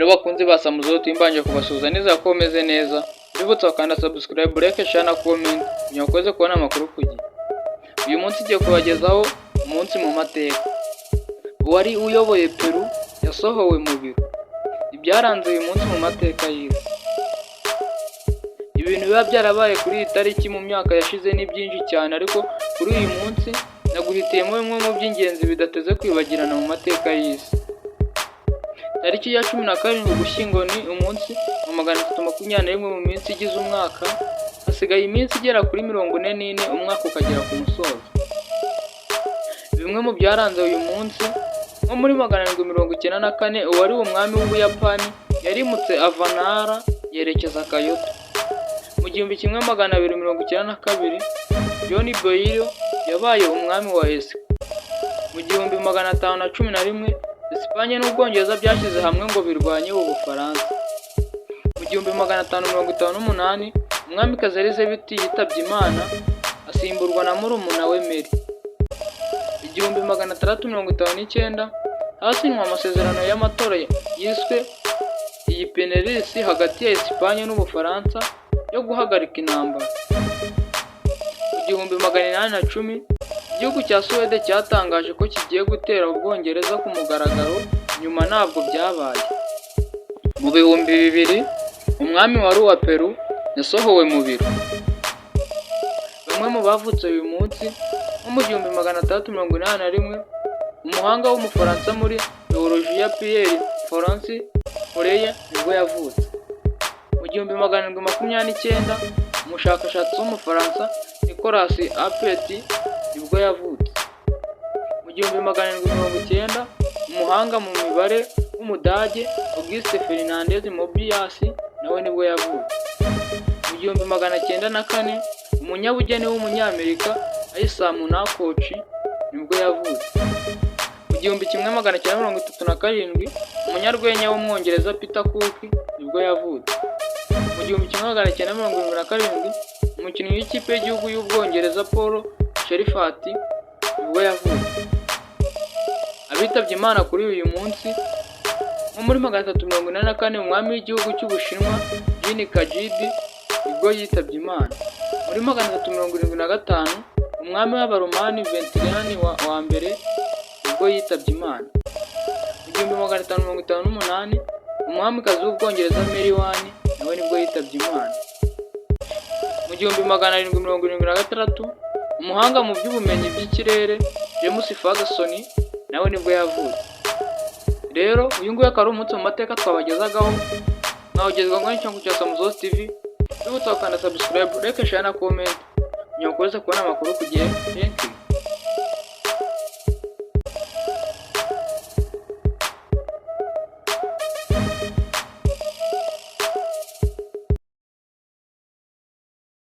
Rero bakunzi ba Samuzo timbanje kubasuhuza neza ko meze neza. Bibutsa bakanda subscribe, like, share na comment kugira ngo ukomeze kubona amakuru ku gihe. Uyu munsi igiye kubagezaho umunsi mu mateka. Uwari uyoboye Peru yasohowe mu biro. Ibyaranze uyu munsi mu mateka y'isi. Ibintu biba byarabaye kuri iyi tariki mu myaka yashize ni byinshi cyane, ariko kuri uyu munsi naguhitiyemo bimwe mu by'ingenzi bidateze kwibagirana mu mateka y'isi. Tariki ya 17 Ugushyingo ni umunsi wa 321 mu minsi igize umwaka. Hasigaye iminsi igera kuri 44 umwaka ukagera ku musozo. Bimwe mu byaranze uyu munsi, nko muri 794 uwari umwami w'Ubuyapani yarimutse ava Nara yerekeza Kyoto. Mu 1292 John Boyle yabaye umwami wa Essex. Mu 1511 Espanye n'Ubwongereza byashyize hamwe ngo birwanye Ubufaransa. Mu 1558 umwamikazi Elizabeth yitabye Imana asimburwa na murumuna we Mary. 1659 hasinywe amasezerano y'amatora yiswe Independencia hagati ya Espanye n'Ubufaransa yo guhagarika intambara. Mu 1810 igihugu cya Suwede cyatangaje ko kigiye gutera Ubwongereza ku mugaragaro, nyuma ntabwo byabaye. Mu 2000 umwami wari uwa Peru yasohowe mu biro. Bamwe mu bavutse uyu munsi, nko mu 1681 umuhanga w'Umufaransa muri Biologia Pierre Francis Fourier nibwo yavutse. Mu 1729 umushakashatsi w'Umufaransa Nicolas Appert nibwo yavutse. Mu 1790 umuhanga mu mibare w'Umudage Auguste Fernandez Mobius nawe nibwo yavutse. Mu 1904 umunyabugeni w'Umunyamerika Isaac Newcock nibwo yavutse. Mu 1937 umunyarwenya w'Umwongereza Peter Cook nibwo yavutse. Mu 1977 umukinnyi w'ikipe y'igihugu y'Ubwongereza Paul Sherifat nibwo yavutse. Abitabye Imana kuri uyu munsi, nko muri 384 umwami w'igihugu cy'Ubushinwa Jin Kajid nibwo yitabye Imana. Muri 375 umwami w'Abaromani Valentinian wa mbere nibwo yitabye Imana. Mu 1558 umwamikazi w'Ubwongereza Mary One nawe nibwo yitabye Imana. Mu 1776 umuhanga mu by'ubumenyi bw'ikirere James Ferguson nawe nibwo yavutse. Rero uyu nguyu akaba ari umunsi mu mateka twabagezagaho, mwawugezwaho n'icyongo cya Samuzo TV. Bibutsa bakanda subscribe, like, share na comment kugira ngo ukomeze kubona amakuru ku gihe. Thank you.